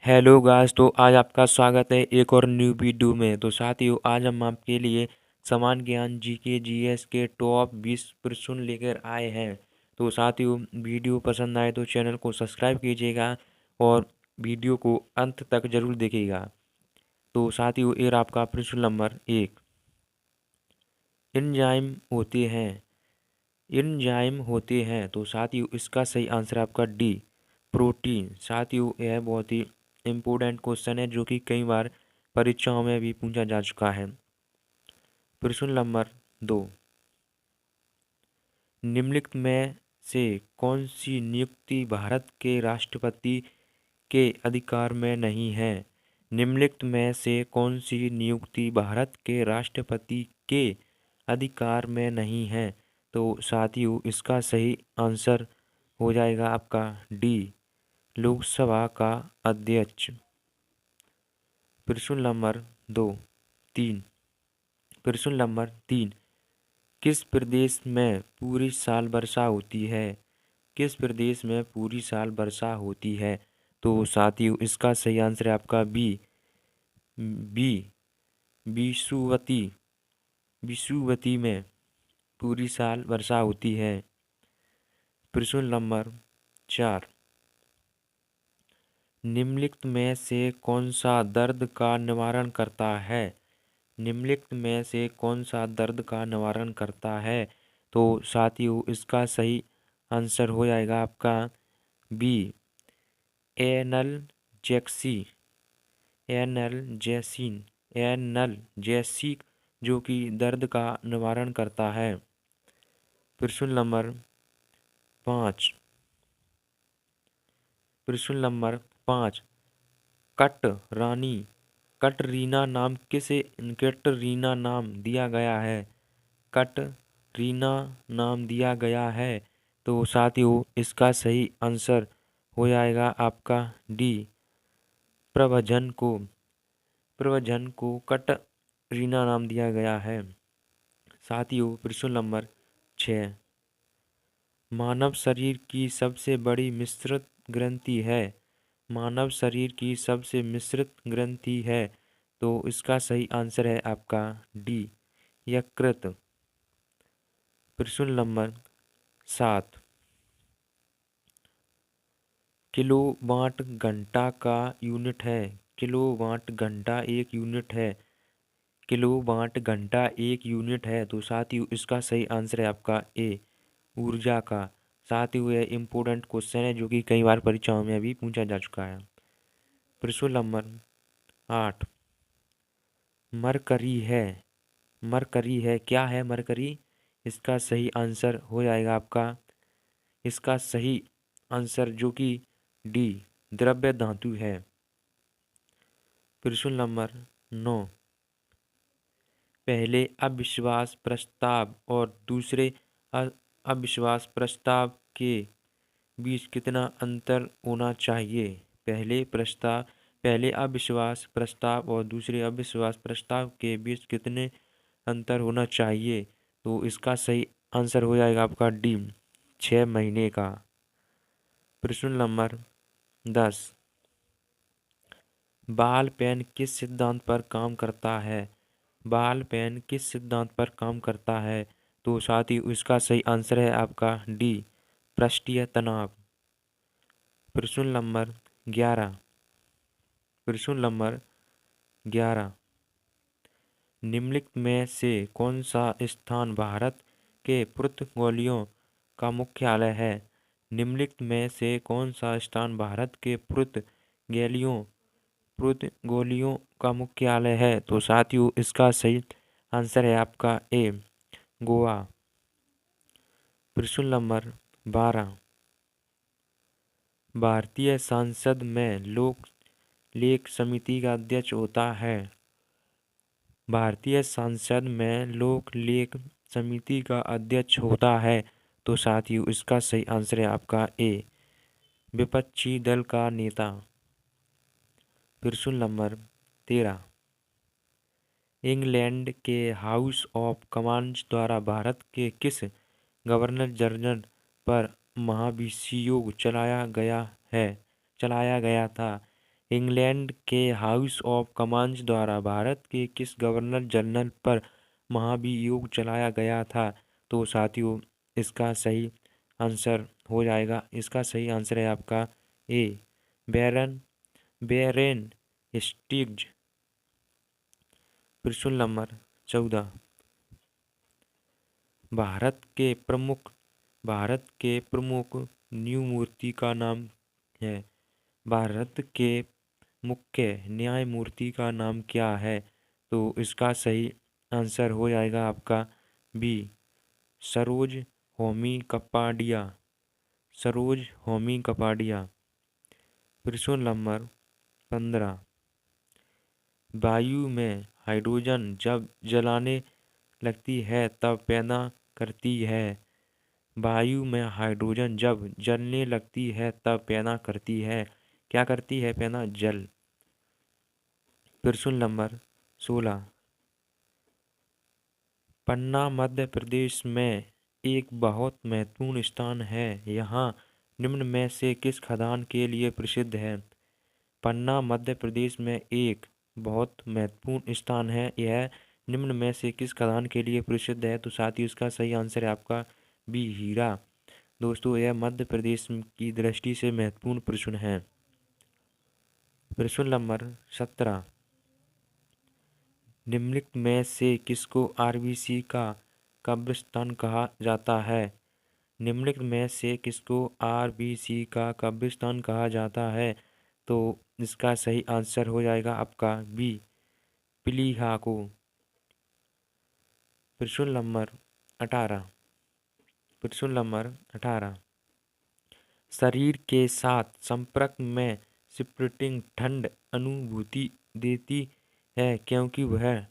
Hello guys, तो आज आपका स्वागत है एक और न्यू वीडियो में। तो साथियों, आज हम आपके लिए समान ज्ञान जीके जीएस के टॉप 20 प्रश्न लेकर आए हैं। तो साथियों, वीडियो पसंद आए तो चैनल को सब्सक्राइब कीजिएगा और वीडियो को अंत तक जरूर देखिएगा। तो साथियों, ये रहा आपका प्रश्न नंबर 1। एंजाइम होते हैं। एंजाइम होते हैं। तो साथियों, इसका सही आंसर आपका डी, प्रोटीन। साथियों, यह बहुत ही इम्पोर्टेंट क्वेश्चन है जो कि कई बार परीक्षाओं में भी पूछा जा चुका है। प्रश्न नंबर 2। निम्नलिखित में से कौन सी नियुक्ति भारत के राष्ट्रपति के अधिकार में नहीं है? निम्नलिखित में से कौन सी नियुक्ति भारत के राष्ट्रपति के अधिकार में नहीं है? तो साथियों, इसका सही आंसर हो जाएगा आपका डी, लोकसभा का अध्यक्ष। प्रश्न नंबर 3। प्रश्न नंबर 3। किस प्रदेश में पूरी साल वर्षा होती है? किस प्रदेश में पूरी साल वर्षा होती है? तो साथियों, इसका सही आंसर है आपका बी, बी विषुवती। विषुवती में पूरी साल वर्षा होती है। प्रश्न नंबर 4। निम्नलिखित में से कौन सा दर्द का निवारण करता है? निम्नलिखित में से कौन सा दर्द का निवारण करता है? तो साथियों, इसका सही आंसर हो जाएगा आपका बी, एनल्जेक्सी। एनल्जेसिन, एनल्जेसिक, जो कि दर्द का निवारण करता है। प्रश्न नंबर 5। प्रश्न नंबर 5। कटरानी, कटरीना नाम किसे कटरीना नाम दिया गया है? कटरीना नाम दिया गया है। तो साथियों, इसका सही आंसर हो जाएगा आपका डी, प्रभजन को। प्रभजन को कटरीना नाम दिया गया है। साथियों, प्रश्न नंबर 6। मानव शरीर की सबसे बड़ी मिश्रित ग्रंथि है। मानव शरीर की सबसे मिश्रित ग्रंथि है। तो इसका सही आंसर है आपका डी, यकृत। प्रश्न नंबर 7। किलोवाट घंटा का यूनिट है। किलोवाट घंटा एक यूनिट है। किलोवाट घंटा एक यूनिट है। तो साथियों, इसका सही आंसर है आपका ए, ऊर्जा का। साथियों, यह इम्पोर्टेंट क्वेश्चन है जो कि कई बार परीक्षाओं में भी पूछा जा चुका है। प्रश्न नंबर 8। मरकरी है। मरकरी है, क्या है मरकरी? इसका सही आंसर हो जाएगा आपका, इसका सही आंसर जो कि डी, द्रव्य धातु है। प्रश्न नंबर 9। पहले अविश्वास प्रस्ताव और दूसरे अविश्वास प्रस्ताव के बीच कितना अंतर होना चाहिए? पहले अविश्वास प्रस्ताव और दूसरे अविश्वास प्रस्ताव के बीच कितने अंतर होना चाहिए? तो इसका सही आंसर हो जाएगा आपका डी, 6 महीने का। प्रश्न नंबर 10। बॉल पेन किस सिद्धांत पर काम करता है? बॉल पेन किस सिद्धांत पर काम करता है? तो साथ ही उसका सही आंसर है आपका डी, पृष्ठीय तनाव। प्रश्न नंबर 11। प्रश्न नंबर 11। निम्नलिखित में से कौन सा स्थान भारत के पुर्तगालियों का मुख्यालय है? निम्नलिखित में से कौन सा स्थान भारत के पुर्तगालियों का मुख्यालय है? तो साथियों, इसका सही आंसर है आपका ए, गोवा। प्रश्न नंबर 12। भारतीय संसद में लोक लेख समिति का अध्यक्ष होता है। भारतीय संसद में लोक लेख समिति का अध्यक्ष होता है। तो साथियों, इसका सही आंसर है आपका ए, विपक्षी दल का नेता। प्रश्न नंबर 13। इंग्लैंड के हाउस ऑफ कॉमन्स द्वारा भारत के किस गवर्नर जनरल पर महाभियोग चलाया गया था? इंग्लैंड के हाउस ऑफ कॉमन्स द्वारा भारत के किस गवर्नर जनरल पर महाभियोग चलाया गया था? तो साथियों, इसका सही आंसर हो जाएगा, इसका सही आंसर है आपका ए, बेरेन हेस्टिंग्ज। प्रश्न नंबर 14, भारत के प्रमुख न्यू मूर्ति का नाम है। भारत के मुख्य न्यायमूर्ति का नाम क्या है? तो इसका सही आंसर हो जाएगा आपका बी, सरोज होमी कपाडिया। सरोज होमी कपाडिया। प्रश्न नंबर 15, वायु में हाइड्रोजन जब जलाने लगती है तब पैदा करती है। वायु में हाइड्रोजन जब जलने लगती है तब पैदा करती है, क्या करती है? पैदा जल। प्रश्न नंबर 16, पन्ना मध्य प्रदेश में एक बहुत महत्वपूर्ण स्थान है, यहाँ निम्न में से किस खदान के लिए प्रसिद्ध है? पन्ना मध्य प्रदेश में एक बहुत महत्वपूर्ण स्थान है, यह निम्न में से किस खदान के लिए प्रसिद्ध है? तो साथ ही उसका सही आंसर है आपका बी, हीरा। दोस्तों, यह मध्य प्रदेश की दृष्टि से महत्वपूर्ण प्रश्न है। प्रश्न नंबर 17, निम्नलिखित में से किसको आरबीसी का कब्रिस्तान कहा जाता है? निम्नलिखित में से किसको आरबीसी का कब्रिस्तान कहा जाता है? तो इसका सही आंसर हो जाएगा आपका बी, प्लीहा को। प्रश्न नंबर 18, प्रश्न नंबर 18, शरीर के साथ संपर्क में स्प्लिटिंग ठंड अनुभूति देती है क्योंकि वह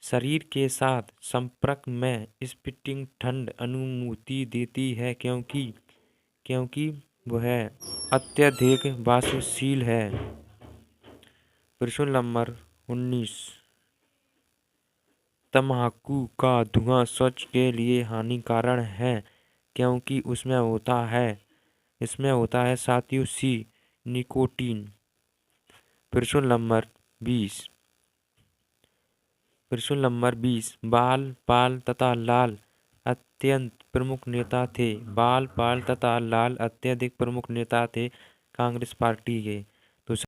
शरीर के साथ संपर्क में स्प्लिटिंग ठंड अनुभूति देती है क्योंकि वह अत्यधिक वाष्पशील है। प्रश्न नंबर 19, तम्बाकू का धुआं स्वास्थ्य के लिए हानिकारक है क्योंकि इसमें होता है साथियों सी, निकोटीन। प्रश्न नंबर 20, प्रश्न नंबर 20, बाल पाल तथा लाल अत्यंत प्रमुख नेता थे। बाल पाल तथा लाल अत्यधिक प्रमुख नेता थे कांग्रेस पार्टी के।